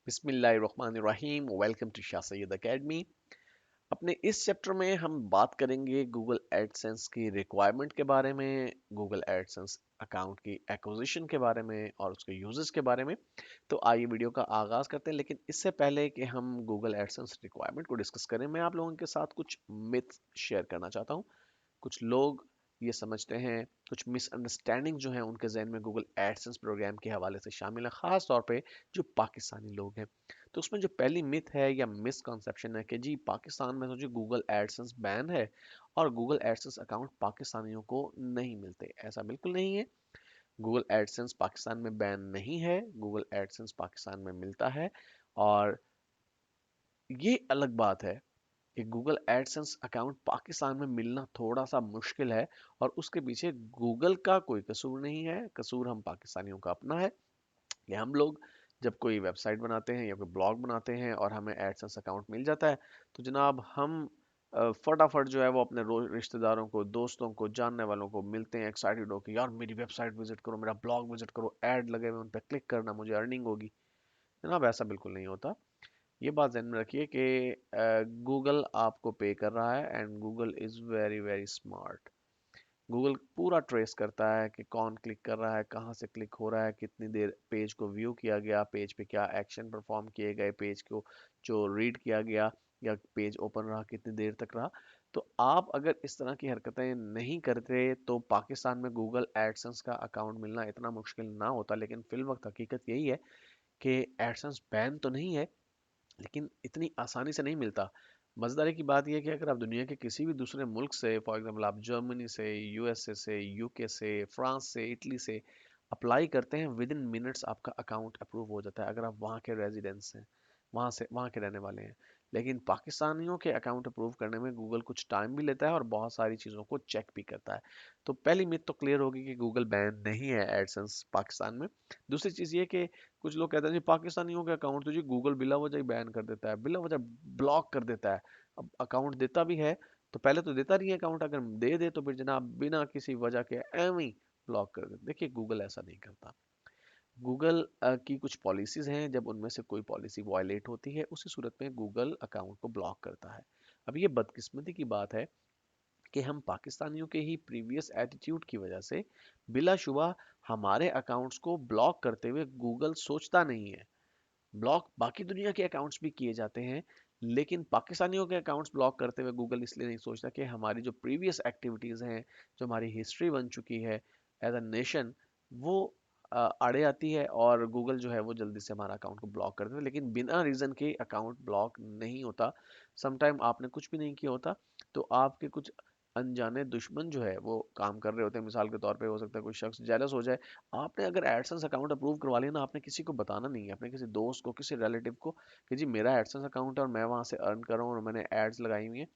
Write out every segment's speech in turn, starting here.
बिस्मिल्लाहिर्रहमानिर्रहीम। Welcome to Shah Syed academy. अपने इस चैप्टर में हम बात करेंगे गूगल एडसेंस की रिक्वायरमेंट के बारे में, गूगल एडसेंस अकाउंट की एक्विजिशन के बारे में और उसके यूजेस के बारे में। तो आइए वीडियो का आगाज करते हैं, लेकिन इससे पहले कि हम गूगल एडसेंस रिक्वायरमेंट को डिस्कस करें, मैं आप लोगों के साथ कुछ मिथ्स शेयर करना चाहता हूँ। कुछ लोग ये समझते हैं, कुछ मिसअंडरस्टैंडिंग जो है उनके जहन में गूगल एडसेंस प्रोग्राम के हवाले से शामिल है, खास तौर पे जो पाकिस्तानी लोग हैं। तो उसमें जो पहली मिथ है या मिसकंसेप्शन है कि जी पाकिस्तान में तो जी गूगल एडसेंस बैन है और गूगल एडसेंस अकाउंट पाकिस्तानियों को नहीं मिलते। ऐसा बिल्कुल नहीं है। गूगल एडसेंस पाकिस्तान में बैन नहीं है, गूगल एडसेंस पाकिस्तान में मिलता है। और ये अलग बात है कि गूगल एडसेंस अकाउंट पाकिस्तान में मिलना थोड़ा सा मुश्किल है, और उसके पीछे गूगल का कोई कसूर नहीं है, कसूर हम पाकिस्तानियों का अपना है कि हम लोग जब कोई वेबसाइट बनाते हैं या कोई ब्लॉग बनाते हैं और हमें एडसेंस अकाउंट मिल जाता है, तो जनाब हम फटाफट जो है वो अपने रिश्तेदारों को, दोस्तों को, जानने वालों को मिलते हैं एक्साइटेड हो कि यार मेरी वेबसाइट विजिट करो, मेरा ब्लॉग विजिट करो, ऐड लगे हुए उन पर क्लिक करना, मुझे अर्निंग होगी। जनाब ऐसा बिल्कुल नहीं होता। ये बात ध्यान में रखिए कि गूगल आपको पे कर रहा है and Google is very very smart. Google पूरा ट्रेस करता है कि कौन क्लिक कर रहा है, कहाँ से क्लिक हो रहा है, कितनी देर पेज को व्यू किया गया, पेज पे क्या एक्शन परफॉर्म किए गए, पेज को जो रीड किया गया या पेज ओपन रहा कितनी देर तक रहा। तो आप अगर इस तरह की हरकतें नहीं करते तो पाकिस्तान में गूगल एडसेंस का अकाउंट मिलना इतना मुश्किल ना होता। लेकिन फिल वक्त हकीकत यही है कि एडसेंस बैन तो नहीं है, लेकिन इतनी आसानी से नहीं मिलता। मज़ेदारी की बात यह है कि अगर आप दुनिया के किसी भी दूसरे मुल्क से, फॉर एग्जांपल आप जर्मनी से, यूएसए से, यूके से, फ्रांस से, इटली से अप्लाई करते हैं, विद इन मिनट्स आपका अकाउंट अप्रूव हो जाता है अगर आप वहाँ के रेजिडेंट्स हैं, वहाँ के रहने वाले हैं। लेकिन पाकिस्तानियों के अकाउंट अप्रूव करने में गूगल कुछ टाइम भी लेता है और बहुत सारी चीज़ों को चेक भी करता है। तो पहली मिथ तो क्लियर होगी कि गूगल बैन नहीं है एडसेंस पाकिस्तान में। दूसरी चीज़ ये कि कुछ लोग कहते हैं जी पाकिस्तानियों के अकाउंट तो जी गूगल बिला वजह ही बैन कर देता है, बिला वजह ब्लॉक कर देता है। अब अकाउंट देता भी है तो पहले तो देता नहीं है अकाउंट, अगर दे दे तो फिर जनाब बिना किसी वजह के एवं ही ब्लॉक कर दे। देखिए गूगल ऐसा नहीं करता। गूगल की कुछ पॉलिसीज हैं, जब उनमें से कोई पॉलिसी वायलेट होती है उसी सूरत में गूगल अकाउंट को ब्लॉक करता है। अब ये बदकिस्मती की बात है कि हम पाकिस्तानियों के ही प्रीवियस एटीट्यूड की वजह से बिलाशुबा हमारे अकाउंट्स को ब्लॉक करते हुए गूगल सोचता नहीं है। ब्लॉक बाकी दुनिया के अकाउंट्स भी किए जाते हैं, लेकिन पाकिस्तानियों के अकाउंट्स ब्लॉक करते हुए गूगल इसलिए नहीं सोचता कि हमारी जो प्रीवियस एक्टिविटीज़ हैं, जो हमारी हिस्ट्री बन चुकी है एज अ नेशन, वो आड़े आती है और गूगल जो है वो जल्दी से हमारा अकाउंट को ब्लॉक कर देता है। लेकिन बिना रीज़न के अकाउंट ब्लॉक नहीं होता। समटाइम आपने कुछ भी नहीं किया होता तो आपके कुछ अनजाने दुश्मन जो है वो काम कर रहे होते हैं। मिसाल के तौर पे हो सकता है कोई शख्स जेलस हो जाए, आपने अगर एडसेंस अकाउंट अप्रूव करवा लिया ना, आपने किसी को बताना नहीं है, अपने किसी दोस्त को, किसी रिलेटिव को कि जी मेरा एडसेंस अकाउंट है और मैं वहां से अर्न कर रहा हूँ और मैंने एड्स लगाई हुई हैं।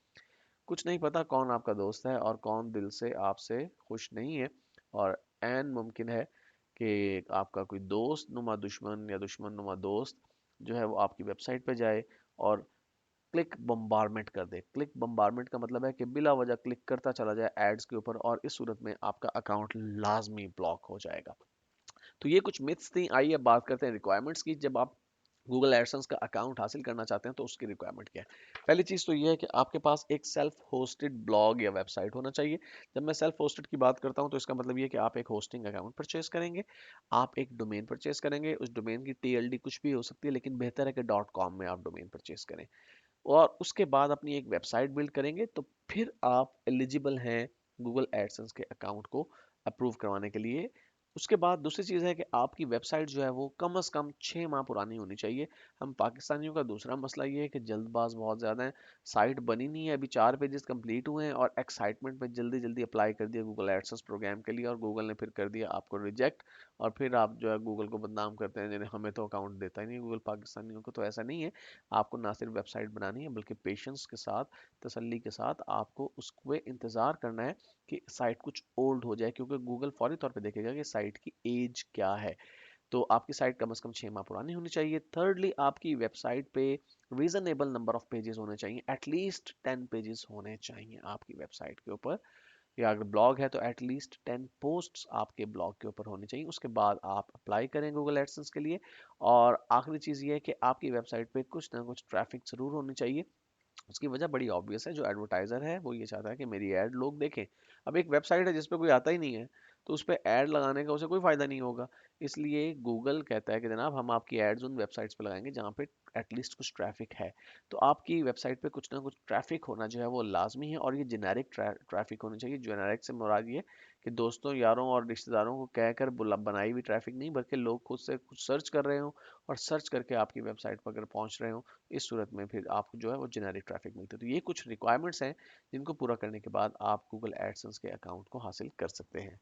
कुछ नहीं पता कौन आपका दोस्त है और कौन दिल से आपसे खुश नहीं है। और एन मुमकिन है कि आपका कोई दोस्त नुमा दुश्मन या दुश्मन नुमा दोस्त जो है वो आपकी वेबसाइट पे जाए और क्लिक बम्बारमेंट कर दे। क्लिक बम्बारमेंट का मतलब है कि बिला वजह क्लिक करता चला जाए एड्स के ऊपर, और इस सूरत में आपका अकाउंट लाजमी ब्लॉक हो जाएगा। तो ये कुछ मिथ्स थी। आइए अब बात करते हैं रिक्वायरमेंट्स की। जब आप गूगल एडसेंस का अकाउंट हासिल करना चाहते हैं तो उसकी रिक्वायरमेंट क्या है। पहली चीज़ तो ये है कि आपके पास एक सेल्फ होस्टेड ब्लॉग या वेबसाइट होना चाहिए। जब मैं सेल्फ होस्टेड की बात करता हूं तो इसका मतलब ये है कि आप एक होस्टिंग अकाउंट परचेज करेंगे, आप एक डोमेन परचेज करेंगे। उस डोमेन की टीएलडी कुछ भी हो सकती है, लेकिन बेहतर है कि .com में आप डोमेन परचेज करें और उसके बाद अपनी एक वेबसाइट बिल्ड करेंगे। तो फिर आप एलिजिबल हैं गूगल एडसेंस के अकाउंट को अप्रूव करवाने के लिए। उसके बाद दूसरी चीज़ है कि आपकी वेबसाइट जो है वो कम से कम 6 माह पुरानी होनी चाहिए। हम पाकिस्तानियों का दूसरा मसला ये है कि जल्दबाज बहुत ज़्यादा है। साइट बनी नहीं है, अभी 4 पेजेस कंप्लीट हुए हैं और एक्साइटमेंट में जल्दी जल्दी अप्लाई कर दिया गूगल एडसेंस प्रोग्राम के लिए और गूगल ने फिर कर दिया आपको रिजेक्ट। और फिर आप जो है गूगल को बदनाम करते हैं, जिन्हें हमें तो अकाउंट देता ही नहीं गूगल पाकिस्तानियों को। तो ऐसा नहीं है। आपको ना सिर्फ वेबसाइट बनानी है बल्कि पेशेंस के साथ, तसल्ली के साथ आपको उसको इंतज़ार करना है कि साइट कुछ ओल्ड हो जाए, क्योंकि गूगल फौरी तौर पे देखेगा कि साइट की एज क्या है। तो आपकी साइट कम से कम 6 माह पुरानी होनी चाहिए। थर्डली, आपकी वेबसाइट पे रीजनेबल नंबर ऑफ पेजेस होने चाहिए, एटलीस्ट 10 पेजेस होने चाहिए आपकी वेबसाइट के ऊपर। या अगर ब्लॉग है तो एटलीस्ट 10 पोस्ट्स आपके ब्लॉग के ऊपर होनी चाहिए। उसके बाद आप अप्लाई करें गूगल एडसेंस के लिए। और आखिरी चीज़ ये है कि आपकी वेबसाइट पे कुछ ना कुछ ट्रैफिक ज़रूर होनी चाहिए। उसकी वजह बड़ी ऑब्वियस है, जो एडवर्टाइजर है वो ये चाहता है कि मेरी ऐड लोग देखें। अब एक वेबसाइट है जिस पे कोई आता ही नहीं है, तो उस पे ऐड लगाने का उसे कोई फायदा नहीं होगा। इसलिए गूगल कहता है कि जनाब हम आपकी एड्स उन वेबसाइट्स पे लगाएंगे जहाँ पे एटलीस्ट कुछ ट्रैफिक है। तो आपकी वेबसाइट पे कुछ ना कुछ ट्रैफिक होना जो है वो लाजमी है, और ये जेनेरिक ट्रैफिक होनी चाहिए। जेनेरिक से मुराद ये कि दोस्तों यारों और रिश्तेदारों को कहकर बनाई हुई ट्रैफिक नहीं, बल्कि लोग खुद से कुछ सर्च कर रहे हो और सर्च करके आपकी वेबसाइट पर अगर पहुंच रहे हो, इस सूरत में फिर आपको जो है वो जेनेरिक ट्रैफिक मिलती है। तो ये कुछ रिक्वायरमेंट्स हैं जिनको पूरा करने के बाद आप गूगल एडसेंस के अकाउंट को हासिल कर सकते हैं।